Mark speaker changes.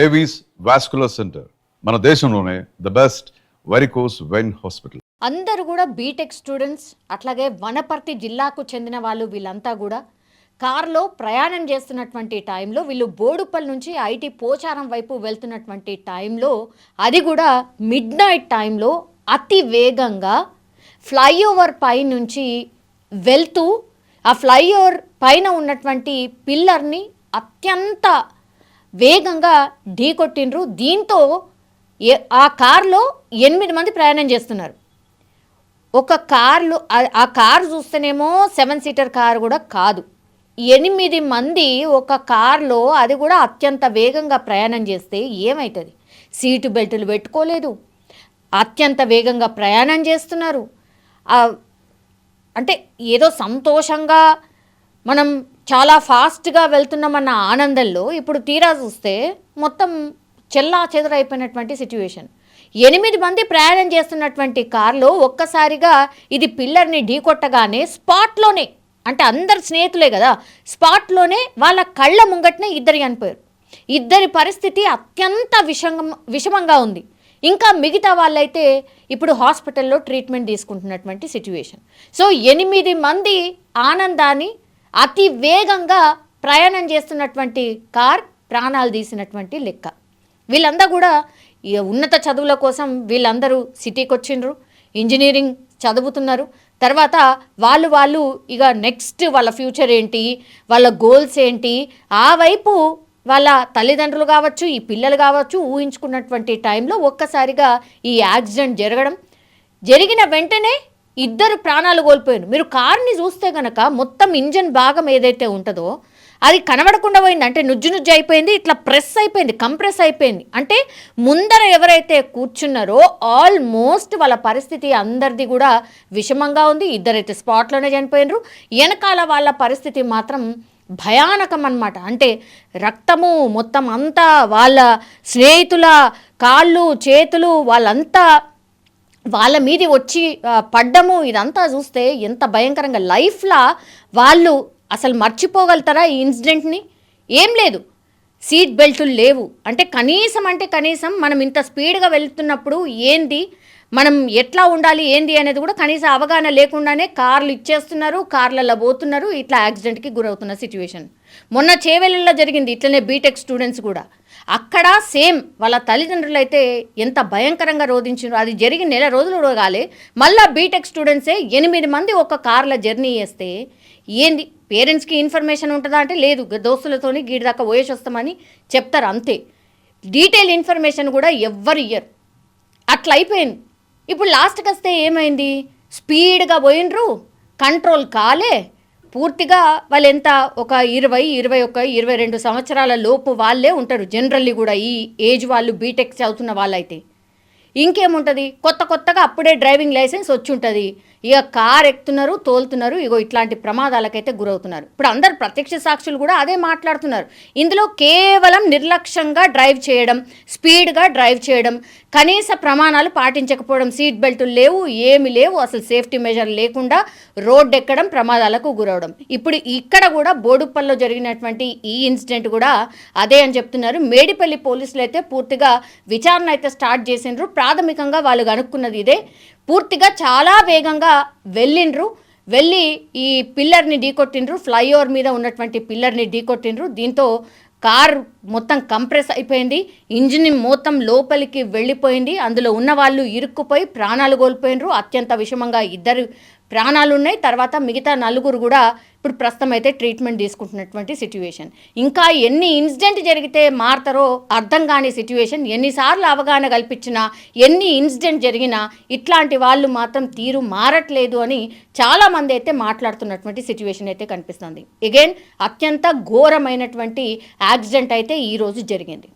Speaker 1: Avis vascular centre మన దేశంలోనే the best varicose vein hospital.
Speaker 2: అందరూ కూడా బీటెక్ స్టూడెంట్స్, అట్లాగే వనపర్తి జిల్లాకు చెందిన వాళ్ళు, వీళ్ళంతా కూడా కారులో ప్రయాణం చేస్తున్నటువంటి టైంలో, వీళ్ళు బోడుపల్లి నుంచి ఐటీ పోచారం వైపు వెళ్తున్నటువంటి టైంలో, అది కూడా మిడ్ నైట్ టైంలో అతి వేగంగా ఫ్లైఓవర్ పై నుంచి వెళ్తూ ఆ ఫ్లైఓవర్ పైన ఉన్నటువంటి పిల్లర్ని అత్యంత వేగంగా ఢీకొట్టిండ్రు. దీంతో ఆ కారులో 8 మంది ప్రయాణం చేస్తున్నారు. ఒక కార్లు, ఆ కారు చూస్తేనేమో 7 సీటర్ కారు కూడా కాదు, 8 మంది ఒక కారులో, అది కూడా అత్యంత వేగంగా ప్రయాణం చేస్తే ఏమవుతుంది? సీటు బెల్టులు పెట్టుకోలేదు, అత్యంత వేగంగా ప్రయాణం చేస్తున్నారు. అంటే ఏదో సంతోషంగా మనం చాలా ఫాస్ట్గా వెళ్తున్నామన్న ఆనందంలో ఇప్పుడు తీరా చూస్తే మొత్తం చెల్లా చెదరైపోయినటువంటి సిచ్యువేషన్. 8 మంది ప్రయాణం చేస్తున్నటువంటి కారులో ఒక్కసారిగా ఇది పిల్లర్ని ఢీకొట్టగానే స్పాట్లోనే, అంటే అందరు స్నేహితులే కదా, స్పాట్లోనే వాళ్ళ కళ్ళ ముంగట్నే ఇద్దరు చనిపోయారు. ఇద్దరి పరిస్థితి అత్యంత విషమంగా ఉంది. ఇంకా మిగతా వాళ్ళైతే ఇప్పుడు హాస్పిటల్లో ట్రీట్మెంట్ తీసుకుంటున్నటువంటి సిచ్యువేషన్. సో 8 మంది ఆనందాన్ని అతి వేగంగా ప్రయాణం చేస్తున్నటువంటి కార్ ప్రాణాలు తీసినటువంటి లెక్క. వీళ్ళందరూ కూడా ఉన్నత చదువుల కోసం వీళ్ళందరూ సిటీకి వచ్చిండ్రు, ఇంజనీరింగ్ చదువుతున్నారు. తర్వాత వాళ్ళు ఇక నెక్స్ట్ వాళ్ళ ఫ్యూచర్ ఏంటి, వాళ్ళ గోల్స్ ఏంటి, ఆ వైపు వాళ్ళ తల్లిదండ్రులు కావచ్చు, ఈ పిల్లలు కావచ్చు ఊహించుకున్నటువంటి టైంలో ఒక్కసారిగా ఈ యాక్సిడెంట్ జరిగిన వెంటనే ఇద్దరు ప్రాణాలు కోల్పోయారు. మీరు కార్ని చూస్తే కనుక మొత్తం ఇంజన్ భాగం ఏదైతే ఉంటుందో అది కనబడకుండా పోయింది. అంటే నుజ్జు అయిపోయింది, ఇట్లా ప్రెస్ అయిపోయింది, కంప్రెస్ అయిపోయింది. అంటే ముందర ఎవరైతే కూర్చున్నారో ఆల్మోస్ట్ వాళ్ళ పరిస్థితి అందరిది కూడా విషమంగా ఉంది. ఇద్దరైతే స్పాట్లోనే చనిపోయినరు. వెనకాల వాళ్ళ పరిస్థితి మాత్రం భయానకం అన్నమాట. అంటే రక్తము మొత్తం అంతా వాళ్ళ స్నేహితుల కాళ్ళు చేతులు వాళ్ళంతా వాళ్ళ మీది వచ్చి పడ్డము, ఇదంతా చూస్తే ఎంత భయంకరంగా. లైఫ్లో వాళ్ళు అసలు మర్చిపోగలుగుతారా ఈ ఇన్సిడెంట్ని? ఏం లేదు, సీట్ బెల్టులు లేవు. అంటే కనీసం మనం ఇంత స్పీడ్గా వెళ్తున్నప్పుడు ఏంది, మనం ఎట్లా ఉండాలి ఏంది అనేది కూడా కనీసం అవగాహన లేకుండానే కార్లు ఇచ్చేస్తున్నారు, కార్లలో పోతున్నారు, ఇట్లా యాక్సిడెంట్కి గురవుతున్న సిచ్యువేషన్. మొన్న చేవెళ్ళలో జరిగింది ఇట్లనే బీటెక్ స్టూడెంట్స్ కూడా. అక్కడ సేమ్ వాళ్ళ తల్లిదండ్రులు అయితే ఎంత భయంకరంగా రోధించారు. అది జరిగి నెల రోజులు కాలే, మళ్ళీ బీటెక్ స్టూడెంట్సే 8 మంది ఒక కార్లో జర్నీ చేస్తే ఏంది, పేరెంట్స్కి ఇన్ఫర్మేషన్ ఉంటుందా అంటే లేదు, దోస్తులతోని గీడి దాకా పోయేసి వస్తామని చెప్తారు అంతే. డీటెయిల్ ఇన్ఫర్మేషన్ కూడా ఎవ్వరు ఇయ్యరు. అట్లా అయిపోయింది. ఇప్పుడు లాస్ట్కి వస్తే ఏమైంది, స్పీడ్గా పోయినరు, కంట్రోల్ కాలే పూర్తిగా. వాళ్ళు ఎంత ఒక 20, 21, 22 సంవత్సరాల లోపు వాళ్ళే ఉంటారు జనరల్లీ కూడా. ఈ ఏజ్ వాళ్ళు బీటెక్ చదువుతున్న వాళ్ళైతే ఇంకేముంటుంది, కొత్తగా అప్పుడే డ్రైవింగ్ లైసెన్స్ వచ్చి ఉంటుంది, ఇక కార్ ఎక్కుతున్నారు, తోలుతున్నారు, ఇగో ఇట్లాంటి ప్రమాదాలకైతే గురవుతున్నారు. ఇప్పుడు అందరు ప్రత్యక్ష సాక్షులు కూడా అదే మాట్లాడుతున్నారు. ఇందులో కేవలం నిర్లక్ష్యంగా డ్రైవ్ చేయడం, స్పీడ్గా డ్రైవ్ చేయడం, కనీస ప్రమాణాలు పాటించకపోవడం, సీట్ బెల్టులు లేవు, ఏమి లేవు, అసలు సేఫ్టీ మెజర్ లేకుండా రోడ్డు ఎక్కడం, ప్రమాదాలకు గురవడం. ఇప్పుడు ఇక్కడ కూడా బోడుపల్లిలో జరిగినటువంటి ఈ ఇన్సిడెంట్ కూడా అదే అని చెప్తున్నారు. మేడిపల్లి పోలీసులు అయితే పూర్తిగా విచారణ అయితే స్టార్ట్ చేసిండ్రు. ప్రాథమికంగా వాళ్ళు కనుక్కున్నది ఇదే. పూర్తిగా చాలా వేగంగా వెళ్ళి ఈ పిల్లర్ని ఢీకొట్టిండ్రు, ఫ్లైఓవర్ మీద ఉన్నటువంటి పిల్లర్ని ఢీకొట్టిండ్రు. దీంతో కారు మొత్తం కంప్రెస్ అయిపోయింది, ఇంజిన్ మొత్తం లోపలికి వెళ్ళిపోయింది. అందులో ఉన్న వాళ్ళు ఇరుక్కుపోయి ప్రాణాలు కోల్పోయినరు. అత్యంత విషమంగా 2 ప్రాణాలు ఉన్నాయి. తర్వాత మిగతా 4 కూడా ఇప్పుడు ప్రస్తుతం అయితే ట్రీట్మెంట్ తీసుకుంటున్నటువంటి సిచ్యువేషన్. ఇంకా ఎన్ని ఇన్సిడెంట్ జరిగితే మారతారో అర్థం కాని సిచ్యువేషన్. ఎన్నిసార్లు అవగాహన కల్పించినా, ఎన్ని ఇన్సిడెంట్ జరిగినా ఇట్లాంటి వాళ్ళు మాత్రం తీరు మారట్లేదు అని చాలామంది అయితే మాట్లాడుతున్నటువంటి సిచ్యువేషన్ అయితే కనిపిస్తుంది. అగైన్ అత్యంత ఘోరమైనటువంటి యాక్సిడెంట్ అయితే ఈరోజు జరిగింది.